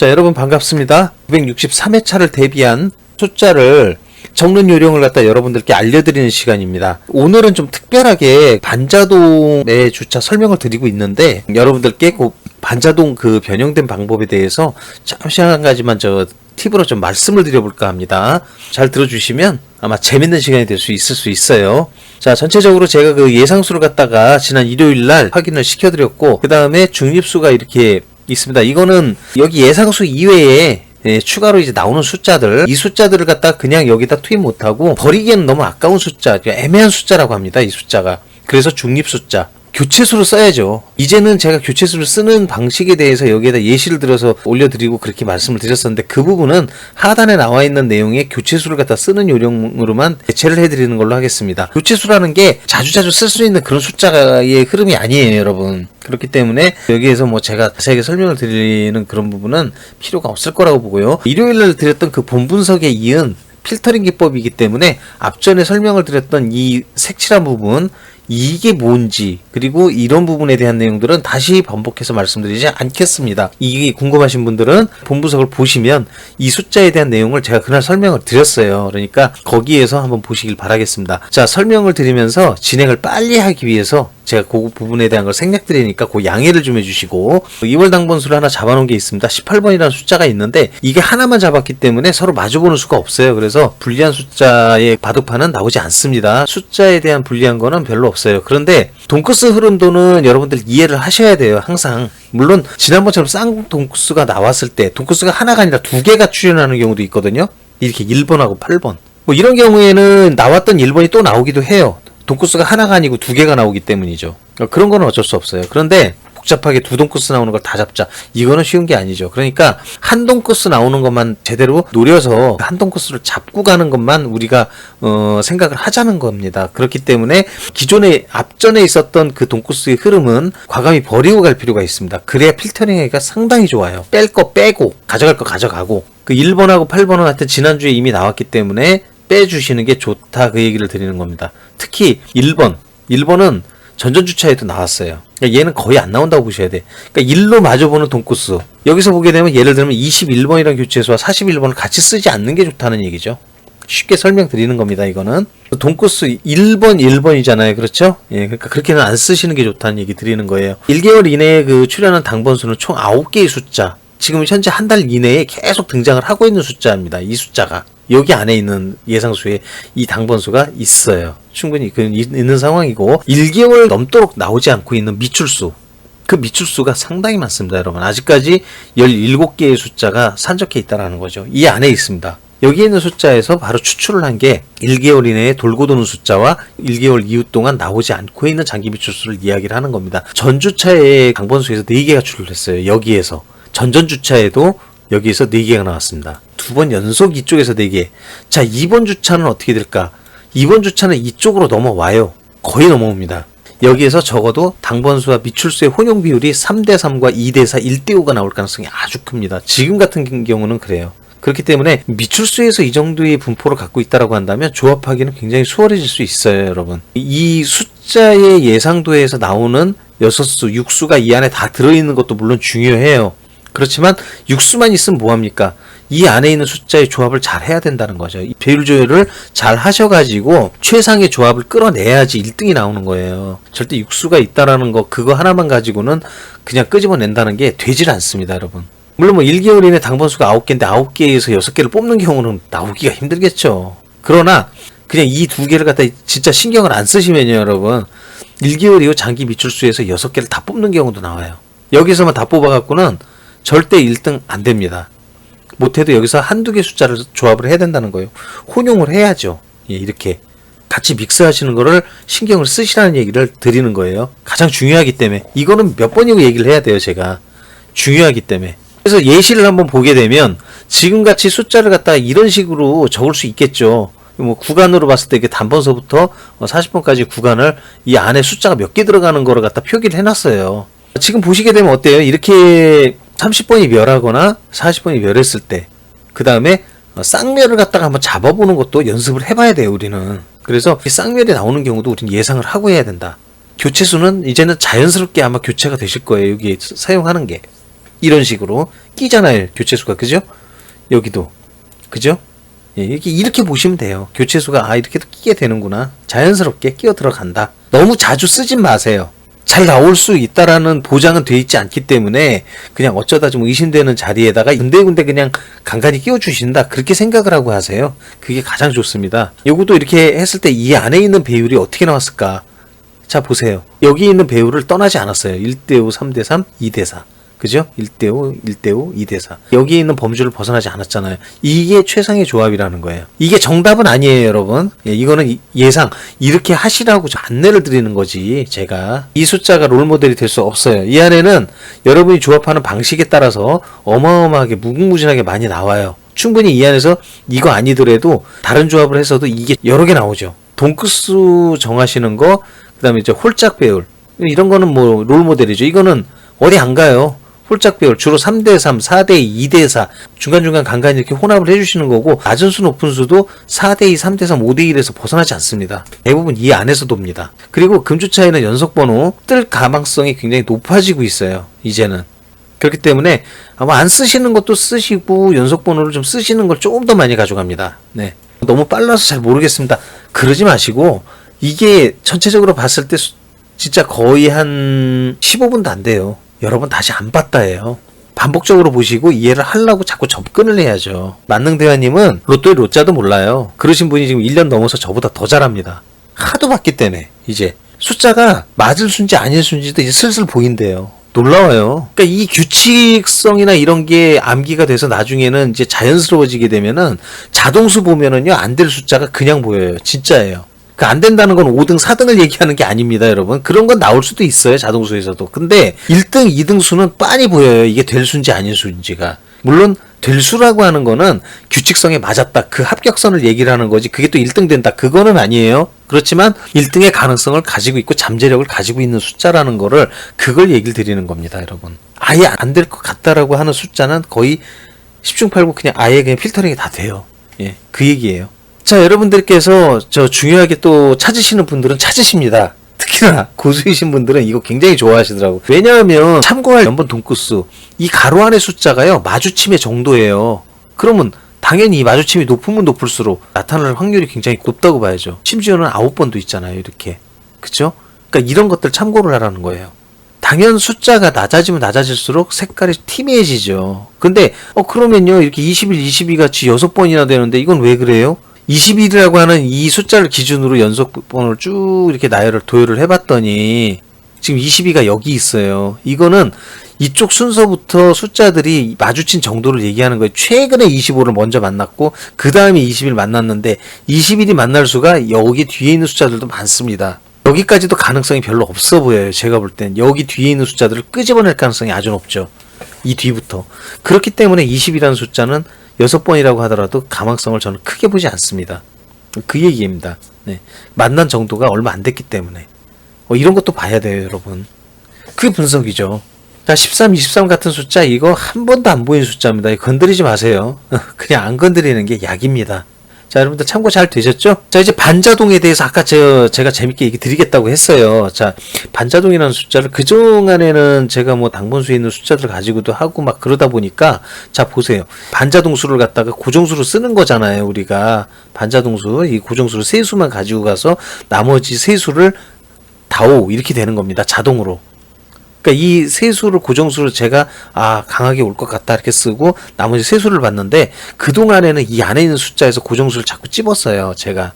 자, 여러분 반갑습니다. 963회차를 대비한 숫자를 적는 요령을 갖다 여러분들께 알려드리는 시간입니다. 오늘은 좀 특별하게 반자동의 주차 설명을 드리고 있는데 여러분들께 그 반자동 그 변형된 방법에 대해서 잠시 한 가지만 팁으로 좀 말씀을 드려볼까 합니다. 잘 들어주시면 아마 재밌는 시간이 될 수 있을 수 있어요. 자, 전체적으로 제가 그 예상수를 갖다가 지난 일요일날 확인을 시켜드렸고 그 다음에 중립수가 이렇게 있습니다. 이거는 여기 예상수 이외에 추가로 이제 나오는 숫자들, 이 숫자들을 갖다 그냥 여기다 투입 못하고 버리기에는 너무 아까운 숫자, 애매한 숫자라고 합니다. 이 숫자가. 그래서 중립 숫자. 교체수를 써야죠. 이제는 제가 교체수를 쓰는 방식에 대해서 여기에다 예시를 들어서 올려드리고 그렇게 말씀을 드렸었는데 그 부분은 하단에 나와 있는 내용에 교체수를 갖다 쓰는 요령으로만 대체를 해드리는 걸로 하겠습니다. 교체수라는 게 자주자주 쓸 수 있는 그런 숫자의 흐름이 아니에요, 여러분. 그렇기 때문에 여기에서 뭐 제가 자세하게 설명을 드리는 그런 부분은 필요가 없을 거라고 보고요. 일요일날 드렸던 그 본분석에 이은 필터링 기법이기 때문에 앞전에 설명을 드렸던 이 색칠한 부분, 이게 뭔지 그리고 이런 부분에 대한 내용들은 다시 반복해서 말씀드리지 않겠습니다. 이게 궁금하신 분들은 본분석을 보시면 이 숫자에 대한 내용을 제가 그날 설명을 드렸어요. 그러니까 거기에서 한번 보시길 바라겠습니다. 자, 설명을 드리면서 진행을 빨리 하기 위해서 제가 그 부분에 대한 걸 생략드리니까 그 양해를 좀 해주시고 2월 당번수를 하나 잡아놓은 게 있습니다. 18번이라는 숫자가 있는데 이게 하나만 잡았기 때문에 서로 마주보는 수가 없어요. 그래서 불리한 숫자의 바둑판은 나오지 않습니다. 숫자에 대한 불리한 거는 별로 없어요. 그런데 돈코스 흐름도는 여러분들 이해를 하셔야 돼요. 항상. 물론 지난번처럼 쌍돈코스가 나왔을 때 돈코스가 하나가 아니라 두 개가 출현하는 경우도 있거든요. 이렇게 1번하고 8번 뭐 이런 경우에는 나왔던 1번이 또 나오기도 해요. 돈코스가 하나가 아니고 두 개가 나오기 때문이죠. 그런 거는 어쩔 수 없어요. 그런데 복잡하게 두 돈코스 나오는 걸 다 잡자. 이거는 쉬운 게 아니죠. 그러니까 한 돈코스 나오는 것만 제대로 노려서 한 돈코스를 잡고 가는 것만 우리가 생각을 하자는 겁니다. 그렇기 때문에 기존에 앞전에 있었던 그 돈코스의 흐름은 과감히 버리고 갈 필요가 있습니다. 그래야 필터링하기가 상당히 좋아요. 뺄 거 빼고 가져갈 거 가져가고 그 1번하고 8번은 하여튼 지난주에 이미 나왔기 때문에 빼주시는 게 좋다 그 얘기를 드리는 겁니다. 특히 1번은 전전주차에도 나왔어요. 그러니까 얘는 거의 안 나온다고 보셔야 돼. 그러니까 1로 마주보는 돈코스. 여기서 보게 되면 예를 들면 21번이라는 교체수와 41번을 같이 쓰지 않는 게 좋다는 얘기죠. 쉽게 설명드리는 겁니다. 이거는 돈코스 1번이잖아요. 그렇죠? 예, 그러니까 그렇게는 안 쓰시는 게 좋다는 얘기 드리는 거예요. 1개월 이내에 그 출연한 당번수는 총 9개의 숫자. 지금 현재 한 달 이내에 계속 등장을 하고 있는 숫자입니다. 이 숫자가. 여기 안에 있는 예상수에 이 당번수가 있어요. 충분히 있는 상황이고 1개월 넘도록 나오지 않고 있는 미출수. 그 미출수가 상당히 많습니다. 여러분. 아직까지 17개의 숫자가 산적해 있다는 거죠. 이 안에 있습니다. 여기에 있는 숫자에서 바로 추출을 한 게 1개월 이내에 돌고 도는 숫자와 1개월 이후 동안 나오지 않고 있는 장기 미출수를 이야기를 하는 겁니다. 전주차의 당번수에서 4개가 출출했어요. 여기에서. 전전주차에도 여기에서 4개가 나왔습니다. 2번 연속 이쪽에서 4개. 자, 2번 주차는 어떻게 될까? 2번 주차는 이쪽으로 넘어와요. 거의 넘어옵니다. 여기에서 적어도 당번수와 미출수의 혼용 비율이 3대3과 2대4, 1대5가 나올 가능성이 아주 큽니다. 지금 같은 경우는 그래요. 그렇기 때문에 미출수에서 이 정도의 분포를 갖고 있다고 한다면 조합하기는 굉장히 수월해질 수 있어요, 여러분. 이 숫자의 예상도에서 나오는 6수, 6수가 이 안에 다 들어있는 것도 물론 중요해요. 그렇지만 6수만 있으면 뭐합니까? 이 안에 있는 숫자의 조합을 잘 해야 된다는 거죠. 이 배율 조율을 잘 하셔가지고 최상의 조합을 끌어내야지 1등이 나오는 거예요. 절대 6수가 있다라는 거 그거 하나만 가지고는 그냥 끄집어낸다는 게 되질 않습니다, 여러분. 물론 뭐 1개월 이내 당번수가 9개인데 9개에서 6개를 뽑는 경우는 나오기가 힘들겠죠. 그러나 그냥 이 2개를 갖다 진짜 신경을 안 쓰시면요, 여러분. 1개월 이후 장기 미출수에서 6개를 다 뽑는 경우도 나와요. 여기서만 다 뽑아갖고는 절대 1등 안 됩니다. 못해도 여기서 한두 개 숫자를 조합을 해야 된다는 거예요. 혼용을 해야죠. 예, 이렇게 같이 믹스하시는 거를 신경을 쓰시라는 얘기를 드리는 거예요. 가장 중요하기 때문에. 이거는 몇 번이고 얘기를 해야 돼요, 제가. 중요하기 때문에. 그래서 예시를 한번 보게 되면 지금같이 숫자를 갖다가 이런 식으로 적을 수 있겠죠. 뭐 구간으로 봤을 때 이게 단번서부터 40번까지 구간을 이 안에 숫자가 몇 개 들어가는 거를 갖다 표기를 해놨어요. 지금 보시게 되면 어때요? 이렇게 30번이 멸하거나 40번이 멸했을 때 그 다음에 쌍멸을 갖다가 한번 잡아보는 것도 연습을 해봐야 돼요, 우리는. 그래서 쌍멸이 나오는 경우도 우리는 예상을 하고 해야 된다. 교체수는 이제는 자연스럽게 아마 교체가 되실 거예요, 여기 사용하는 게. 이런 식으로 끼잖아요. 교체수가. 그죠? 여기도. 그죠? 예, 이렇게 보시면 돼요. 교체수가 이렇게도 끼게 되는구나. 자연스럽게 끼어 들어간다. 너무 자주 쓰진 마세요. 잘 나올 수 있다라는 보장은 돼 있지 않기 때문에 그냥 어쩌다 좀 의심되는 자리에다가 군데군데 그냥 간간히 끼워주신다. 그렇게 생각을 하고 하세요. 그게 가장 좋습니다. 요것도 이렇게 했을 때 이 안에 있는 배율이 어떻게 나왔을까? 자, 보세요. 여기 있는 배율을 떠나지 않았어요. 1대5, 3대3, 2대4. 그죠? 1대5, 1대5, 2대4. 여기 있는 범주를 벗어나지 않았잖아요. 이게 최상의 조합이라는 거예요. 이게 정답은 아니에요, 여러분. 예, 이거는 예상. 이렇게 하시라고 안내를 드리는 거지, 제가. 이 숫자가 롤모델이 될 수 없어요. 이 안에는 여러분이 조합하는 방식에 따라서 어마어마하게 무궁무진하게 많이 나와요. 충분히 이 안에서 이거 아니더라도 다른 조합을 해서도 이게 여러 개 나오죠. 돈크수 정하시는 거, 그 다음에 이제 홀짝 배율. 이런 거는 뭐 롤모델이죠. 이거는 어디 안 가요. 홀짝 배율 주로 3대3, 4대2, 2대4 중간중간 간간히 이렇게 혼합을 해주시는 거고 낮은 수 높은 수도 4대2, 3대3, 5대1에서 벗어나지 않습니다. 대부분 이 안에서 돕니다. 그리고 금주 차이는 연속번호 뜰 가망성이 굉장히 높아지고 있어요. 이제는. 그렇기 때문에 아마 안 쓰시는 것도 쓰시고 연속번호를 좀 쓰시는 걸 조금 더 많이 가져갑니다. 네. 너무 빨라서 잘 모르겠습니다. 그러지 마시고 이게 전체적으로 봤을 때 진짜 거의 한 15분도 안 돼요. 여러분 다시 안 봤다예요. 반복적으로 보시고 이해를 하려고 자꾸 접근을 해야죠. 만능대화님은 로또의 로자도 몰라요. 그러신 분이 지금 1년 넘어서 저보다 더 잘합니다. 하도 봤기 때문에 이제 숫자가 맞을 수인지 아닐 수인지도 이제 슬슬 보인대요. 놀라워요. 그러니까 이 규칙성이나 이런 게 암기가 돼서 나중에는 이제 자연스러워지게 되면은 자동수 보면은요 안 될 숫자가 그냥 보여요. 진짜예요. 안 된다는 건 5등, 4등을 얘기하는 게 아닙니다, 여러분. 그런 건 나올 수도 있어요, 자동수에서도. 근데 1등, 2등 수는 빤히 보여요. 이게 될 수인지 아닐 수인지가. 물론 될 수라고 하는 거는 규칙성에 맞았다. 그 합격선을 얘기를 하는 거지. 그게 또 1등 된다. 그거는 아니에요. 그렇지만 1등의 가능성을 가지고 있고 잠재력을 가지고 있는 숫자라는 거를 그걸 얘기를 드리는 겁니다, 여러분. 아예 안 될 것 같다라고 하는 숫자는 거의 10중 8구 그냥 아예 그냥 필터링이 다 돼요. 예, 그 얘기예요. 자, 여러분들께서 저 중요하게 또 찾으시는 분들은 찾으십니다. 특히나 고수이신 분들은 이거 굉장히 좋아하시더라고. 왜냐하면 참고할 연번 돈구수 이 가로 안의 숫자가요 마주침의 정도예요. 그러면 당연히 이 마주침이 높으면 높을수록 나타날 확률이 굉장히 높다고 봐야죠. 심지어는 9번도 있잖아요. 이렇게. 그쵸? 그러니까 이런 것들 참고를 하라는 거예요. 당연 숫자가 낮아지면 낮아질수록 색깔이 티미해지죠. 근데 그러면요 이렇게 21, 22 같이 6번이나 되는데 이건 왜 그래요? 21이라고 하는 이 숫자를 기준으로 연속번호를 쭉 이렇게 도열을 해봤더니 지금 22가 여기 있어요. 이거는 이쪽 순서부터 숫자들이 마주친 정도를 얘기하는 거예요. 최근에 25를 먼저 만났고 그 다음에 20을 만났는데 21이 만날 수가 여기 뒤에 있는 숫자들도 많습니다. 여기까지도 가능성이 별로 없어 보여요. 제가 볼 땐 여기 뒤에 있는 숫자들을 끄집어낼 가능성이 아주 높죠. 이 뒤부터. 그렇기 때문에 20이라는 숫자는 6번이라고 하더라도 가망성을 저는 크게 보지 않습니다. 그 얘기입니다. 네. 만난 정도가 얼마 안 됐기 때문에. 이런 것도 봐야 돼요, 여러분. 그게 분석이죠. 자, 13, 23 같은 숫자, 이거 한 번도 안 보인 숫자입니다. 이거 건드리지 마세요. 그냥 안 건드리는 게 약입니다. 자, 여러분들 참고 잘 되셨죠? 자, 이제 반자동에 대해서 아까 제가 재밌게 얘기 드리겠다고 했어요. 자, 반자동이라는 숫자를 그동안에는 제가 뭐 당번수에 있는 숫자들을 가지고도 하고 막 그러다 보니까 자, 보세요. 반자동수를 갖다가 고정수로 쓰는 거잖아요. 우리가 반자동수, 이 고정수를 세 수만 가지고 가서 나머지 세 수를 다오 이렇게 되는 겁니다. 자동으로. 그러니까 이 세수를 고정수를 제가 강하게 올 것 같다 이렇게 쓰고 나머지 세수를 봤는데 그동안에는 이 안에 있는 숫자에서 고정수를 자꾸 찝었어요. 제가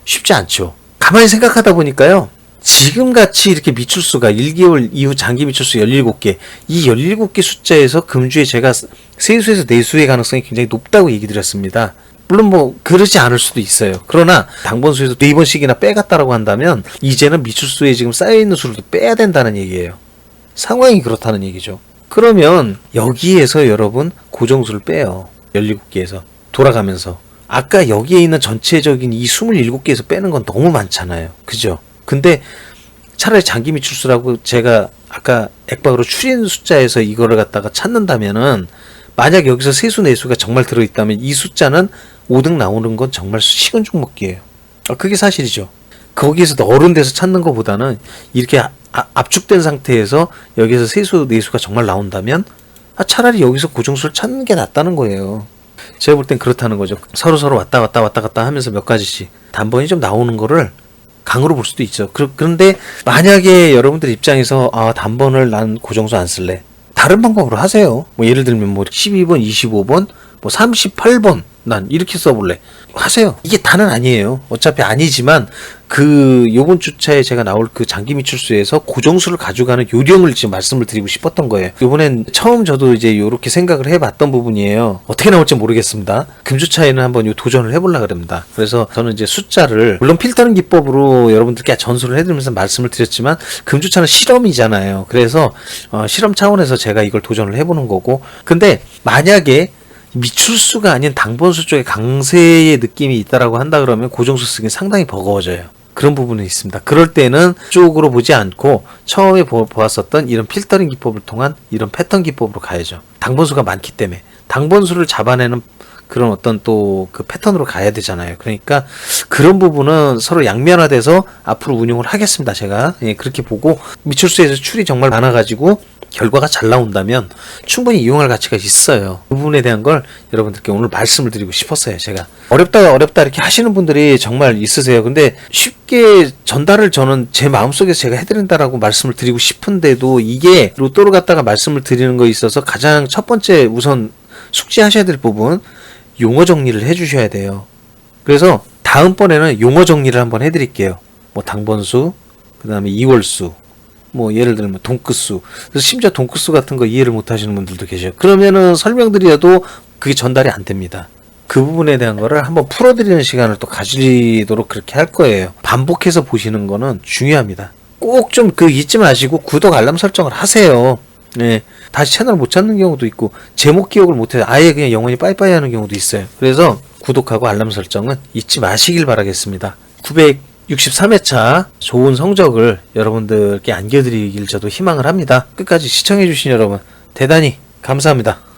쉽지 않죠. 가만히 생각하다 보니까요. 지금같이 이렇게 미출수가 1개월 이후 장기 미출수 17개 이 17개 숫자에서 금주에 제가 세수에서 내수의 가능성이 굉장히 높다고 얘기 드렸습니다. 물론 뭐 그러지 않을 수도 있어요. 그러나 당번수에서 4번씩이나 빼갔다라고 한다면 이제는 미출수에 지금 쌓여있는 수를 빼야 된다는 얘기예요. 상황이 그렇다는 얘기죠. 그러면 여기에서 여러분 고정수를 빼요. 17개에서 돌아가면서 아까 여기에 있는 전체적인 이 27개에서 빼는 건 너무 많잖아요. 그죠? 근데 차라리 장기 미출수라고 제가 아까 액박으로 추린 숫자에서 이거를 갖다가 찾는다면은 만약 여기서 세수 내수가 정말 들어있다면 이 숫자는 5등 나오는 건 정말 식은 죽 먹기예요. 그게 사실이죠. 거기에서 어른 데서 찾는 것보다는 이렇게 압축된 상태에서 여기서 세수 내수가 정말 나온다면 차라리 여기서 고정수를 찾는 게 낫다는 거예요. 제가 볼 땐 그렇다는 거죠. 서로 왔다 갔다 하면서 몇 가지씩 단번이 좀 나오는 거를 강으로 볼 수도 있죠. 그런데 만약에 여러분들 입장에서 단번을 난 고정수 안 쓸래. 다른 방법으로 하세요. 뭐 예를 들면 뭐 12번, 25번, 뭐 38번 난 이렇게 써볼래. 하세요. 이게 다는 아니에요. 어차피 아니지만 요번 주차에 제가 나올 그 장기 미출수에서 고정수를 가져가는 요령을 지금 말씀을 드리고 싶었던 거예요. 이번엔 처음 저도 이제 요렇게 생각을 해봤던 부분이에요. 어떻게 나올지 모르겠습니다. 금주차에는 한번 요 도전을 해보려고 합니다. 그래서 저는 이제 숫자를 물론 필터링 기법으로 여러분들께 전수를 해드리면서 말씀을 드렸지만 금주차는 실험이잖아요. 그래서 실험 차원에서 제가 이걸 도전을 해보는 거고, 근데 만약에 미출수가 아닌 당번수 쪽에 강세의 느낌이 있다라고 한다 그러면 고정수 쓰기 상당히 버거워져요. 그런 부분이 있습니다. 그럴 때는 쪽으로 보지 않고 처음에 보았었던 이런 필터링 기법을 통한 이런 패턴 기법으로 가야죠. 당번수가 많기 때문에 당번수를 잡아내는 그런 어떤 또 그 패턴으로 가야 되잖아요. 그러니까 그런 부분은 서로 양면화돼서 앞으로 운용을 하겠습니다. 제가 그렇게 보고 미출수에서 출이 정말 많아가지고 결과가 잘 나온다면 충분히 이용할 가치가 있어요. 그 부분에 대한 걸 여러분들께 오늘 말씀을 드리고 싶었어요. 제가 어렵다 이렇게 하시는 분들이 정말 있으세요. 근데 쉽게 전달을 저는 제 마음속에서 제가 해드린다라고 말씀을 드리고 싶은데도 이게 로또를 갖다가 말씀을 드리는 거에 있어서 가장 첫 번째 우선 숙지하셔야 될 부분, 용어 정리를 해주셔야 돼요. 그래서 다음번에는 용어 정리를 한번 해드릴게요. 뭐 당번수, 그 다음에 이월수, 뭐 예를 들면 돈끝수. 그래서 심지어 돈끝수 같은 거 이해를 못 하시는 분들도 계셔요. 그러면은 설명드려도 그게 전달이 안 됩니다. 그 부분에 대한 거를 한번 풀어드리는 시간을 또 가지도록 그렇게 할 거예요. 반복해서 보시는 거는 중요합니다. 꼭 좀 잊지 마시고 구독 알람 설정을 하세요. 네, 다시 채널 못 찾는 경우도 있고 제목 기억을 못해서 아예 그냥 영원히 빠이빠이 하는 경우도 있어요. 그래서 구독하고 알람 설정은 잊지 마시길 바라겠습니다. 963회차 좋은 성적을 여러분들께 안겨드리길 저도 희망을 합니다. 끝까지 시청해주신 여러분 대단히 감사합니다.